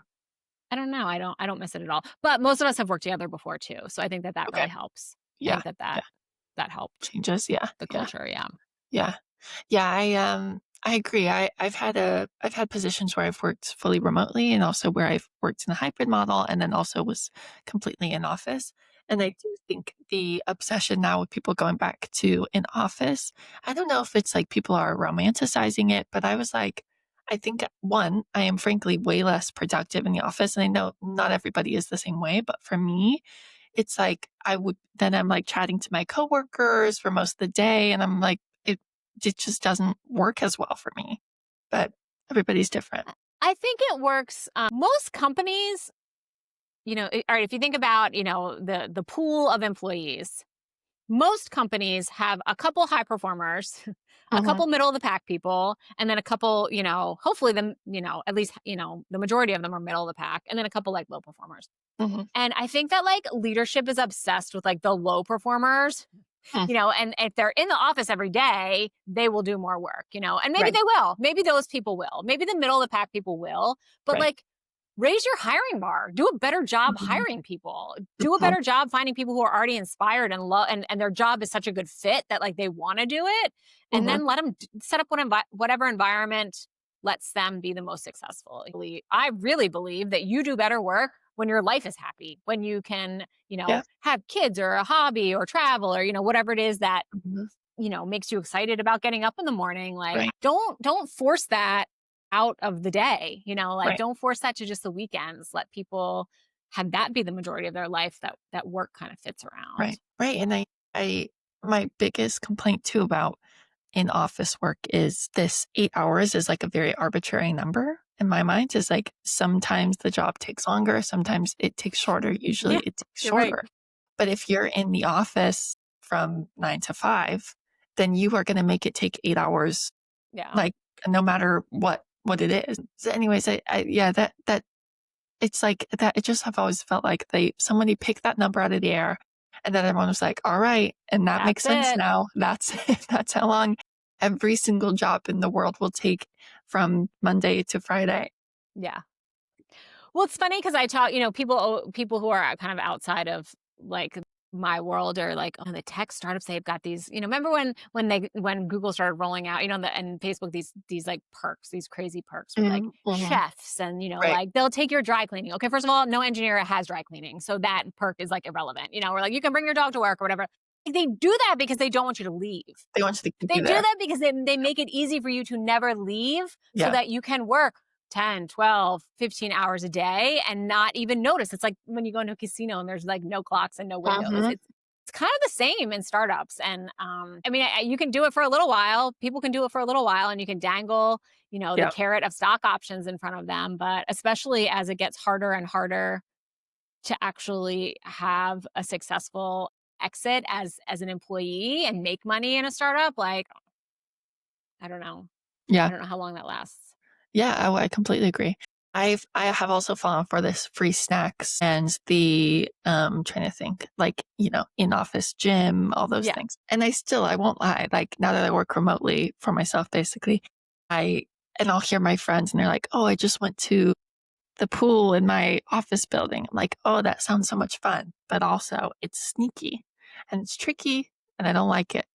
I don't know. I don't miss it at all. But most of us have worked together before too, so I think that Okay. really helps. I Yeah. think that Yeah. that that helped Changes. Yeah. the Yeah. culture, yeah. Yeah. Yeah, I agree. I've had positions where I've worked fully remotely and also where I've worked in a hybrid model and then also was completely in office. And I do think the obsession now with people going back to in office, I don't know if it's like people are romanticizing it, but I was like, I think one, I am frankly way less productive in the office. And I know not everybody is the same way, but for me, it's like I'm like chatting to my coworkers for most of the day and I'm like, it just doesn't work as well for me, but everybody's different. I think it works, most companies, alright, if you think about, the pool of employees, most companies have a couple high performers, a Mhm, couple middle of the pack people, and then a couple, hopefully at least, the majority of them are middle of the pack, and then a couple like low performers. mhm, And I think that like leadership is obsessed with like the low performers, mm, and if they're in the office every day, they will do more work, and maybe right, they will. Maybe those people will. Maybe the middle of the pack people will. But right, like raise your hiring bar. Do a better job mhm, hiring people. Do a mhm, better job finding people who are already inspired and love and their job is such a good fit that like they want to do it. And mhm, then let them set up whatever environment lets them be the most successful. I really believe that you do better work when your life is happy, when you can, yeah, have kids or a hobby or travel or, whatever it is that, mhm, makes you excited about getting up in the morning. Like right, don't force that out of the day, like right, don't force that to just the weekends. Let people have that be the majority of their life that work kind of fits around. right, right, and I my biggest complaint too about in-office work is this 8 hours is like a very arbitrary number in my mind, is like sometimes the job takes longer, sometimes it takes shorter, usually Yeah, it takes you're right. shorter. But if you're in the office from 9 to 5, then you are gonna make it take 8 hours, Yeah. like, no matter what it is. So anyways, I yeah, that it's like that it just have always felt like somebody picked that number out of the air, and then everyone was like, "Alright, and that makes That's sense it. now. That's it. That's how long every single job in the world will take from Monday to Friday." Yeah. Well, it's funny because I talk, people who are kind of outside of like my world or like on the tech startups, they've got these, remember when Google started rolling out, and Facebook, these like perks, these crazy perks with like Mhm, mhm. chefs and, Right. like they'll take your dry cleaning. Okay, first of all, no engineer has dry cleaning. So that perk is like irrelevant, or like you can bring your dog to work or whatever. Like, they do that because they don't want you to leave. They want you to keep They you do there. that because they make it easy for you to never leave so Yeah. that you can work 10, 12, 15 hours a day and not even notice. It's like when you go into a casino and there's like no clocks and no windows. Mhm. It's kind of the same in startups. And I mean, you can do it for a little while. People can do it for a little while and you can dangle, the Yeah. carrot of stock options in front of them. But especially as it gets harder and harder to actually have a successful exit as an employee and make money in a startup, like I don't know. I Yeah. don't know how long that lasts. Yeah, I completely agree. I have also fallen for this free snacks and the trying to think like, in office gym, all those Yeah. things. And I won't lie, like now that I work remotely for myself basically, I and I'll hear my friends and they're like, "Oh, I just went to the pool in my office building." I'm like, "Oh, that sounds so much fun." But also it's sneaky and it's tricky and I don't like it.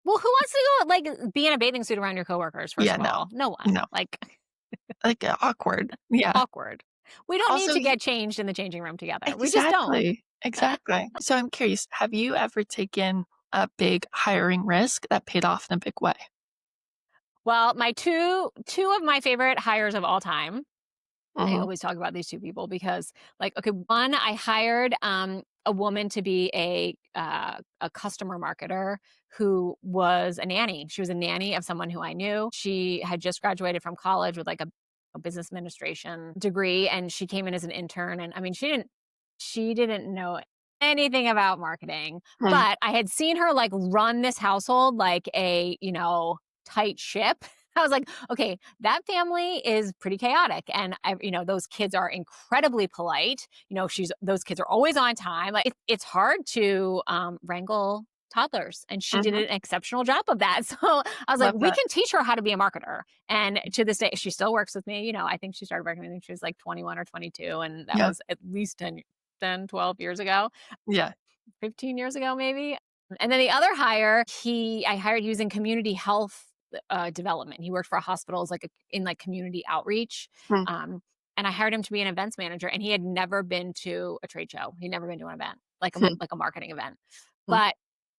Well, who wants to go, like, be in a bathing suit around your coworkers, first Yeah, of no. all? No one. No. Like, Like awkward. Yeah. awkward. We don't need Also, to get changed in the changing room together. We just don't. exactly, exactly. So I'm curious, have you ever taken a big hiring risk that paid off in a big way? Well, my two of my favorite hires of all time, I Mhm, always talk about these two people because, like, okay, one, I hired, a woman to be a customer marketer who was a nanny. She was a nanny of someone who I knew. She had just graduated from college with like a business administration degree, and she came in as an intern. And I mean, she didn't know anything about marketing, Mm, but I had seen her like run this household like a, tight ship. I was like, okay, that family is pretty chaotic. And those kids are incredibly polite. Those kids are always on time. Like it's hard to wrangle toddlers, and she did mhm. an exceptional job of that. So I was like, Love we that. can teach her how to be a marketer. And to this day, she still works with me. I think she started working with me when she was like 21 or 22, and that Yeah. was at least 10, 12 years ago. Yeah. 15 years ago, maybe. And then the other hire, I hired using community health development. He worked for hospitals in like community outreach. Mm, Um, and I hired him to be an events manager, and he had never been to a trade show. He'd never been to an event, mm, like a marketing event. mm. But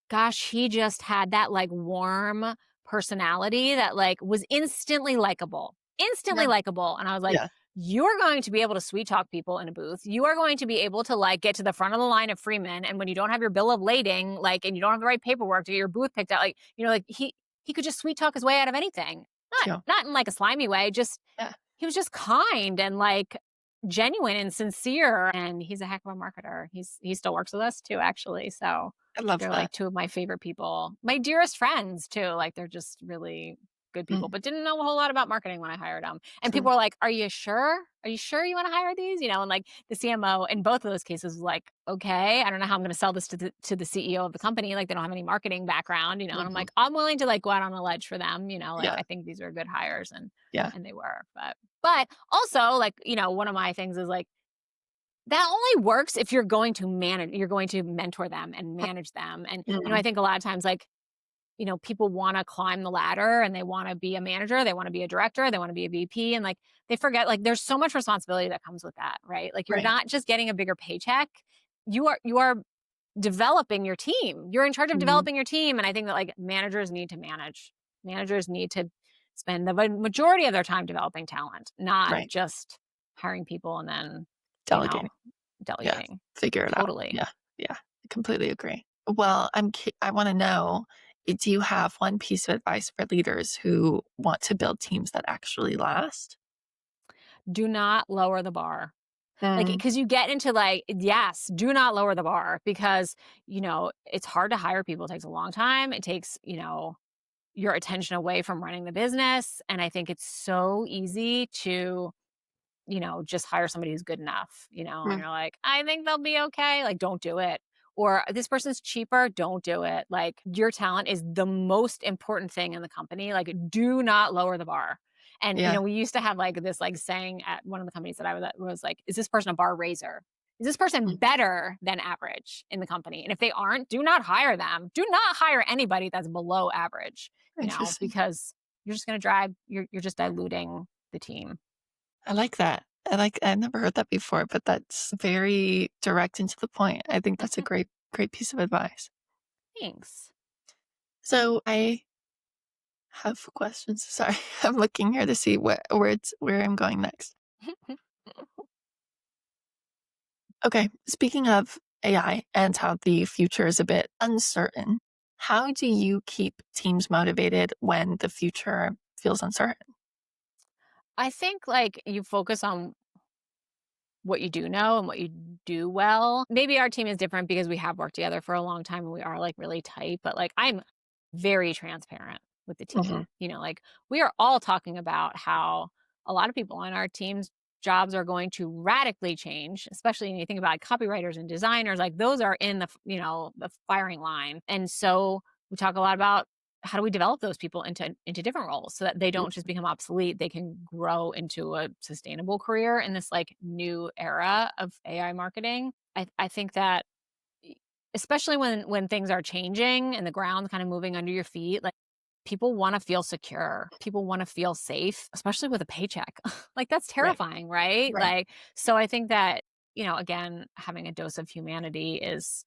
gosh, he just had that like warm personality that like was instantly likable. Instantly Yeah. likable. And I was like, Yeah. you're going to be able to sweet talk people in a booth. You are going to be able to like get to the front of the line of Freeman. And when you don't have your bill of lading, like, and you don't have the right paperwork to get your booth picked out, like, like he could just sweet talk his way out of anything. Not Yeah. not in like a slimy way, just Yeah. he was just kind and like genuine and sincere. And he's a heck of a marketer. He still works with us too, actually. So I love they're like that. two of my favorite people, my dearest friends too. Like they're just really good people, Mm, but didn't know a whole lot about marketing when I hired them. And mm, people were like, "Are you sure? Are you sure you want to hire these?" And like the CMO in both of those cases was like, "Okay, I don't know how I'm going to sell this to the CEO of the company. Like they don't have any marketing background, And I'm mhm. like, I'm willing to like go out on a ledge for them. Like Yeah. I think these are good hires, and Yeah. and they were. But also like one of my things is like that only works if you're going to mentor them and manage them. And I Mm, think a lot of times like people want to climb the ladder and they want to be a manager, they want to be a director, they want to be a VP, and like they forget like there's so much responsibility that comes with that, right? Like you're right. not just getting a bigger paycheck. You are developing your team. You're in charge of Mhm. developing your team, and I think that like managers need to manage. Managers need to spend the majority of their time developing talent, not Right. just hiring people and then, you know, Delegating. Yeah. delegating. Figure it out. Totally. Yeah. Yeah. I completely agree. Well, I wanna know, do you have one piece of advice for leaders who want to build teams that actually last? Do not lower the bar. Like, Mm, because you get into like, yes, do not lower the bar because, it's hard to hire people. It takes a long time. It takes, your attention away from running the business. And I think it's so easy to, just hire somebody who's good enough, and mm, you're like, I think they'll be okay. Like, don't do it. Or this person's cheaper, don't do it. Like, your talent is the most important thing in the company. Like, do not lower the bar. And, yeah. we used to have like this like saying at one of the companies that I was at was like, is this person a bar raiser? Is this person Mm, better than average in the company? And if they aren't, do not hire them. Do not hire anybody that's below average, interesting. because you're just going to drive, you're just diluting the team. I like that. I never heard that before, but that's very direct and to the point. I think that's a Mhm. great piece of advice. Thanks. So I have questions. Sorry. I'm looking here to see where I'm going next. Okay. Speaking of AI and how the future is a bit uncertain, how do you keep teams motivated when the future feels uncertain? I think like you focus on what you do know and what you do well. Maybe our team is different because we have worked together for a long time and we are like really tight, but like I'm very transparent with the Hmm. team. Like we are all talking about how a lot of people on our team's jobs are going to radically change, especially when you think about like, copywriters and designers, like those are in the firing line. And so we talk a lot about how do we develop those people into different roles so that they don't just become obsolete, they can grow into a sustainable career in this like new era of AI marketing. I think that e- especially when things are changing and the ground's kind of moving under your feet, like people want to feel secure, people want to feel safe, especially with a paycheck. Like that's Right. terrifying, right? Right. Like so I think that again, having a dose of humanity is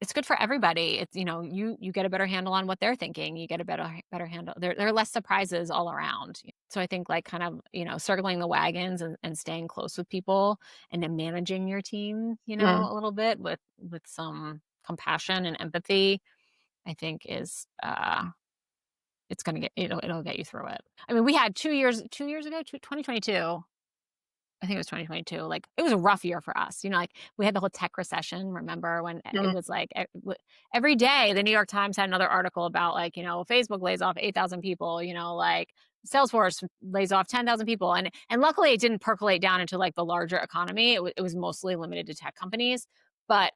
it's good for everybody. It's you get a better handle on what they're thinking. You get a better handle. There are less surprises all around. So I think like kind of, circling the wagons and staying close with people and then managing your team, Mm, a little bit with some compassion and empathy, I think is it's gonna it'll get you through it. I mean, we had 2 years ago, 2022. I think it was 2022, like, it was a rough year for us, like, we had the whole tech recession, remember when it mm, was like, every day, the New York Times had another article about, like, Facebook lays off 8,000 people, like, Salesforce lays off 10,000 people, and luckily, it didn't percolate down into, like, the larger economy, it was mostly limited to tech companies, but,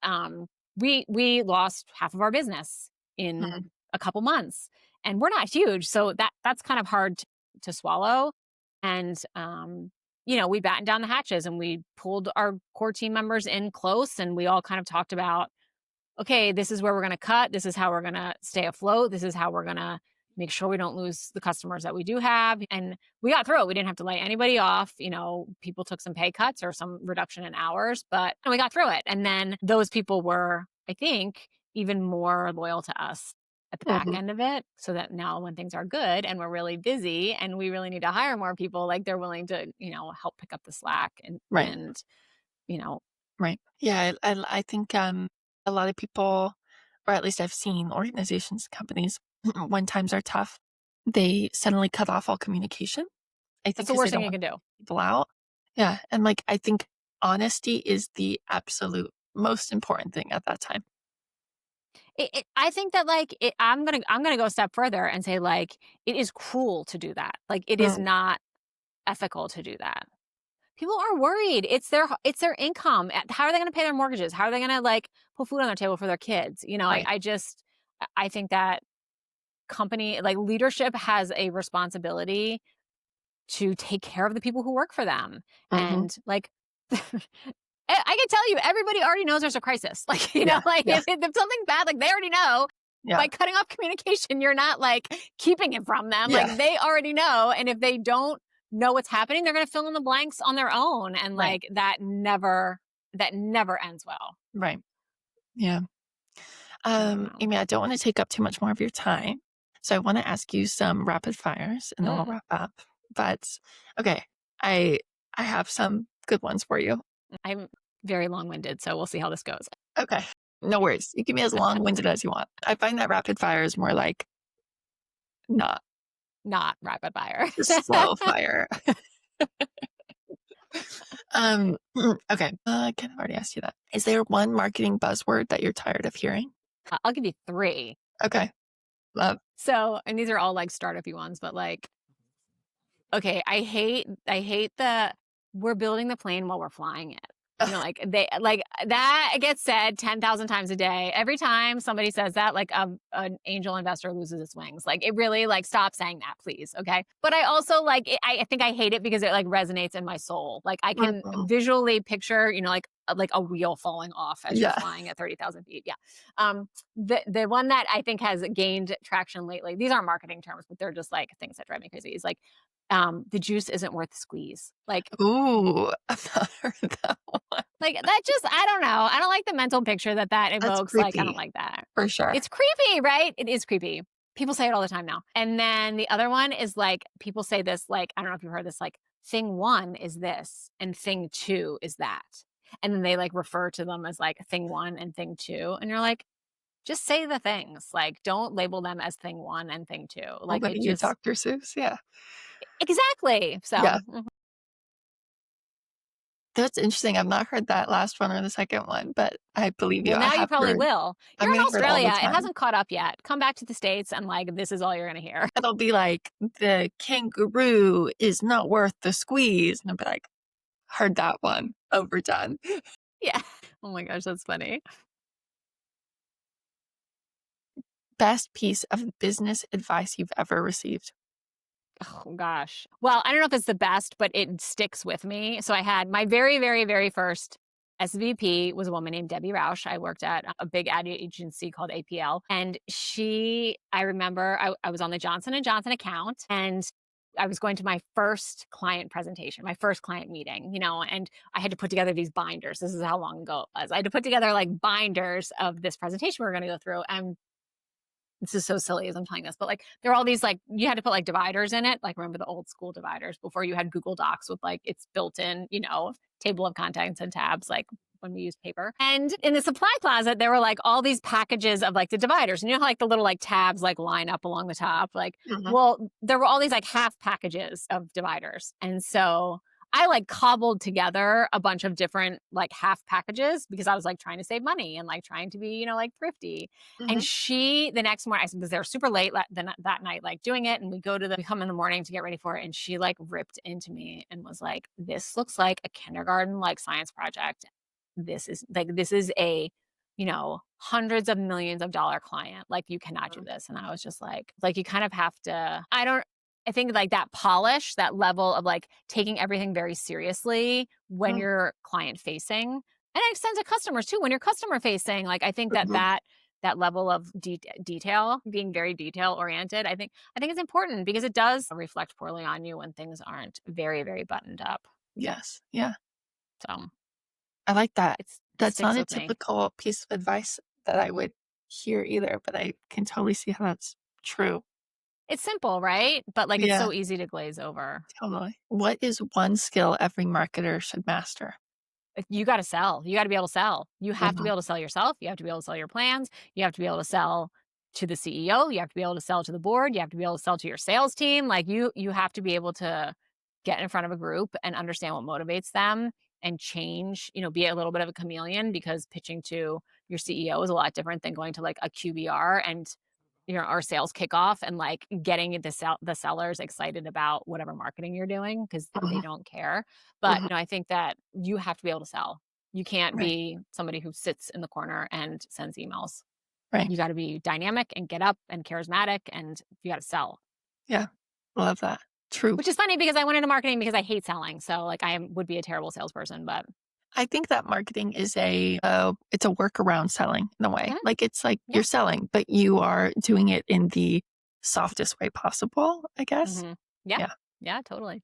we lost half of our business in mm, a couple months, and we're not huge, so that's kind of hard to swallow, and, we battened down the hatches and we pulled our core team members in close and we all kind of talked about, okay, this is where we're going to cut. This is how we're going to stay afloat. This is how we're going to make sure we don't lose the customers that we do have. And we got through it. We didn't have to lay anybody off. People took some pay cuts or some reduction in hours, but we got through it. And then those people were, I think, even more loyal to us at the back mhm. end of it. So that now when things are good and we're really busy and we really need to hire more people, like they're willing to, help pick up the slack Right. and, you know, Right. Yeah, I think, a lot of people, or at least I've seen organizations, companies, when times are tough, they suddenly cut off all communication. I that's think the because they worst thing don't you want can do. people out. Yeah, and, like, I think honesty is the absolute most important thing at that time. I think that, like, I'm gonna go a step further and say, like, it is cruel to do that. Like, it is Mm, not ethical to do that. People are worried. It's their income. How are they gonna pay their mortgages? How are they gonna, like, put food on their table for their kids? right. I think that leadership has a responsibility to take care of the people who work for them. Mhm. And, like, I can tell you, everybody already knows there's a crisis. Like, Yeah, yeah, if something bad, like, they already know. yeah, By cutting off communication, you're not, like, keeping it from them. Like, yeah, they already know, and if they don't know what's happening, they're gonna fill in the blanks on their own, and, right, like, that never ends well. right. Yeah. I don't know. Amy, I don't wanna take up too much more of your time, so I wanna ask you some rapid fires, and then we'll Mm, wrap up. But, okay, I I have some good ones for you. I'm very long-winded, so we'll see how this goes. Okay, no worries. You can be as long-winded as you want. I find that rapid fire is more like not Not rapid fire. just slow fire. Okay, I kind of already asked you that. Is there one marketing buzzword that you're tired of hearing? I'll give you 3. Okay, love. So and these are all, like, startup-y ones, but, like, okay, I hate the "We're building the plane while we're flying it." Like, that gets said 10,000 times a day. Every time somebody says that, like, an angel investor loses its wings. Like, it really, like, stop saying that, please, okay? But I also, like, I think I hate it because it, like, resonates in my soul. Like, I can Mhm. visually picture, like a wheel falling off as you're Yeah. flying at 30,000 feet, yeah. The one that I think has gained traction lately, these aren't marketing terms, but they're just, like, things that drive me crazy, is, like, the juice isn't worth the squeeze. Ooh, I've not heard that one. That just I don't know. I don't like the mental picture that That's evokes, like, I don't creepy, like that. for sure. It's creepy, right? It is creepy. People say it all the time now. And then the other one is, like, people say this, like, I don't know if you've heard this, like, "Thing 1 is this, and thing 2 is that." And then they, like, refer to them as, like, thing 1 and thing 2, and you're like, "Just say the things." Like, don't label them as thing 1 and thing 2. Well, Like, what it are you, just Dr. Seuss? Yeah. exactly. Yeah. So, That's interesting. I've not heard that last one or the second one, but I believe you. well, now you probably will. I'm You're in gonna hear it all the Australia. It time. hasn't caught up yet. Come back to the States and, like, this is all you're gonna hear. It'll be like, "The kangaroo is not worth the squeeze," and I'll be like, "Heard that one. Overdone." Yeah. Oh my gosh, that's funny. Best piece of business advice you've ever received? Oh gosh. Well, I don't know if it's the best, but it sticks with me. So I had my very, very, very first SVP was a woman named Debbie Roush. I worked at a big ad agency called APL, and I remember I was on the Johnson and Johnson account, and I was going to my first client presentation, my first client meeting, and I had to put together these binders. This is how long ago it was. I had to put together like binders of this presentation we were going to go through, and this is so silly as I'm telling this, but like there are all these like you had to put like dividers in it. Like remember the old school dividers before you had Google Docs with like its built in, table of contents and tabs like when we used paper. And in the supply closet, there were like all these packages of like the dividers. And you know how like the little like tabs like line up along the top? Like, Mhm. well, there were all these like half packages of dividers. And so I like cobbled together a bunch of different like half packages because I was like trying to save money and like trying to be, like thrifty. And Mhm. she, the next morning, I was there super late that night, like doing it. And we come in the morning to get ready for it. And she like ripped into me and was like, this looks like a kindergarten, like science project. This is a, hundreds of millions of dollar client. Like you cannot do Mhm. this. And I was just like, you kind of have to, I think like that polish, that level of like taking everything very seriously when Mm. you're client facing, and it extends to customers too. When you're customer facing, like I think Mhm. that level of detail, being very detail oriented, I think it's important because it does reflect poorly on you when things aren't very very buttoned up. Yes. Yeah. So I like that. it That's not sticks a with me. typical piece of advice that I would hear either, but I can totally see how that's true. It's simple, right? But like it's Yeah, so easy to glaze over. totally. What is one skill every marketer should master? You got to sell. You got to be able to sell. You have to be Mhm. able to sell yourself. You have to be able to sell your plans. You have to be able to sell to the CEO. You have to be able to sell to the board. You have to be able to sell to your sales team. Like you have to be able to get in front of a group and understand what motivates them and change, be a little bit of a chameleon because pitching to your CEO is a lot different than going to like a QBR and our sales kickoff and like getting the sellers excited about whatever marketing you're doing because they Mhm. don't care. But Mhm. I think that you have to be able to sell. You can't Right. be somebody who sits in the corner and sends emails. Right. You got to be dynamic and get up and charismatic and you got to sell. Yeah. Love that. True. Which is funny because I went into marketing because I hate selling. So like would be a terrible salesperson, but I think that marketing is it's a workaround selling in a way. mhm, Like it's like yeah. you're selling, but you are doing it in the softest way possible, I guess. Hmm. Yeah. Yeah. Yeah, totally.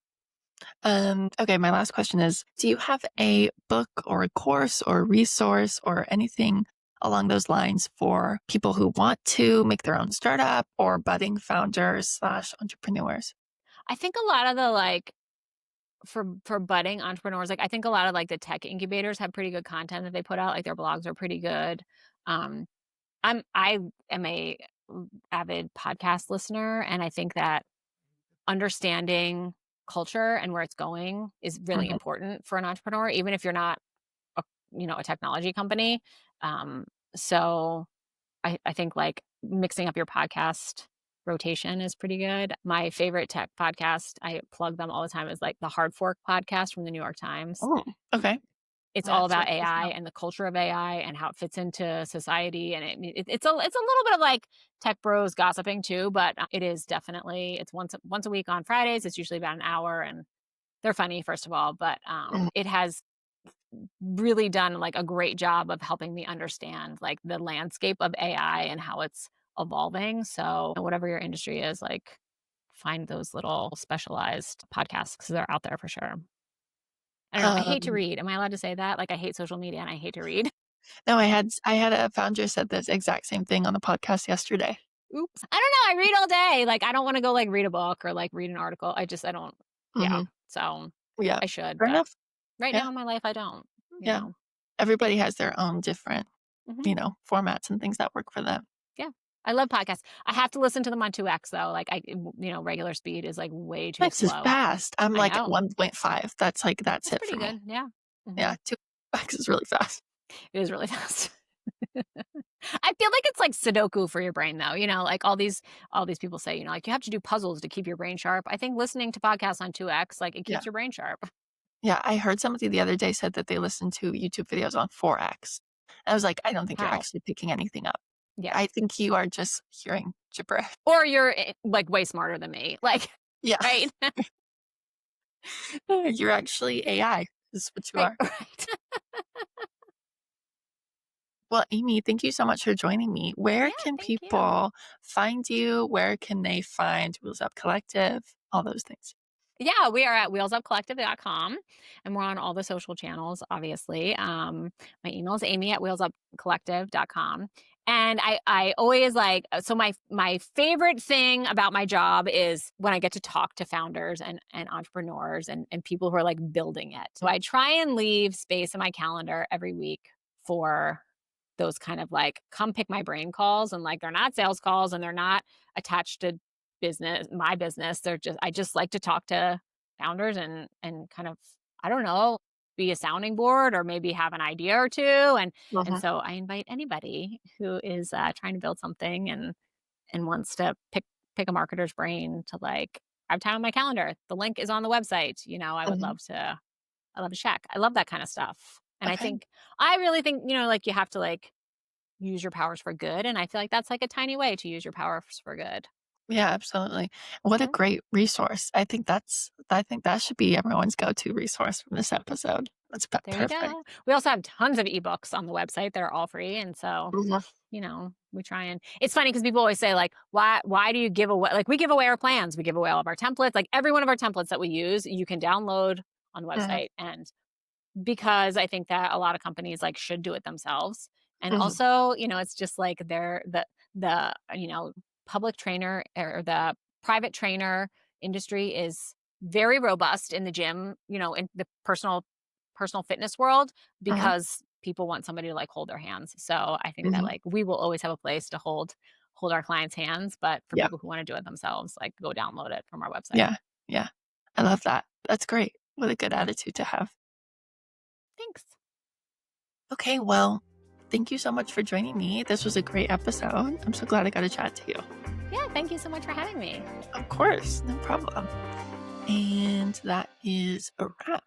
Okay, my last question is, do you have a book or a course or resource or anything along those lines for people who want to make their own startup or budding founders slash entrepreneurs? I think a lot of the like for budding entrepreneurs, like, I think a lot of, like, the tech incubators have pretty good content that they put out, like, their blogs are pretty good. Um, I am a avid podcast listener, and I think that understanding culture and where it's going is really Mhm. important for an entrepreneur, even if you're not a a technology company. Um, so I think, like, mixing up your podcast rotation is pretty good. My favorite tech podcast, I plug them all the time, is, like, the Hard Fork podcast from the New York Times. Oh, okay. It's all That's about really cool to AI know. and the culture of AI and how it fits into society, and it's a little bit of, like, tech bros gossiping too, but, it is definitely it's once a week on Fridays, it's usually about an hour, and they're funny, first of all, but, Mhm. it has really done like a great job of helping me understand like the landscape of AI and how it's evolving. So whatever your industry is, like find those little specialized podcasts because they're out there for sure. I don't know. I hate to Um, read. Am I allowed to say that? Like I hate social media and I hate to read. no, I had a founder said this exact same thing on the podcast yesterday. Oops. I don't know. I read all day. Like I don't want to go like read a book or like read an article. I don't. Yeah. Mhm. So Yeah. I should, Fair but enough. right Yeah. now in my life, I don't. You Yeah. know. Everybody has their own different, Mhm. formats and things that work for them. Yeah. I love podcasts. I have to listen to them on 2x though. Like regular speed is like way too X is slow. fast. I'm I like know. 1.5. That's That's it for pretty me. good. Yeah. Mhm. Yeah, 2x is really fast. It is really fast. I feel like it's like Sudoku for your brain though. Like all these people say, like you have to do puzzles to keep your brain sharp. I think listening to podcasts on 2x, like it Yeah. keeps your brain sharp. Yeah, I heard somebody the other day said that they listened to YouTube videos on 4x. I was like, "I don't think you're How? actually picking anything up. Yeah. I think you are just hearing gibberish." Or you're like way smarter than me. Like, Yeah. right? You're actually AI is what you Right. are. Right. Well, Amy, thank you so much for joining me. Where Yeah. can Thank you. people find you? Where can they find Wheels Up Collective? All those things. Yeah, we are at wheelsupcollective.com and we're on all the social channels, obviously. My email is amy at wheelsupcollective.com. And I always like so my favorite thing about my job is when I get to talk to founders and entrepreneurs and people who are like building it. So I try and leave space in my calendar every week for those kind of like come pick my brain calls, and like they're not sales calls and they're not attached to my business. They're just I just like to talk to founders and kind of I don't know, be a sounding board or maybe have an idea or two, and Mhm. so I invite anybody who is, trying to build something and wants to pick a marketer's brain to, like, I have time on my calendar. The link is on the website, Mhm. I love to check. I love that kinda stuff. And Okay. I really think, like, you have to, like, use your powers for good, and I feel like that's, like, a tiny way to use your powers for good. Yeah, absolutely. What a Yeah, great resource. I think that should be everyone's go-to resource from this episode. That's there you perfect. go. We also have tons of ebooks on the website that are all free, and so Mhm. we try and it's funny because people always say like, why do you give away like we give away our plans, we give away all of our templates, like every one of our templates that we use, you can download on the Mhm. website. And because I think that a lot of companies like should do it themselves. And Mhm. also, it's just like the public trainer or the private trainer industry is very robust in the gym, in the personal fitness world Mhm. because people want somebody to like hold their hands. So I think that Mhm. like we will always have a place to hold our clients' hands, but for Yeah. people who want to do it themselves, like go download it from our website. Yeah. Yeah. I love that. That's great. What a good attitude to have. Thanks. Okay, well, thank you so much for joining me. This was a great episode. I'm so glad I got to chat to you. Yeah, thank you so much for having me. Of course, no problem. And that is a wrap.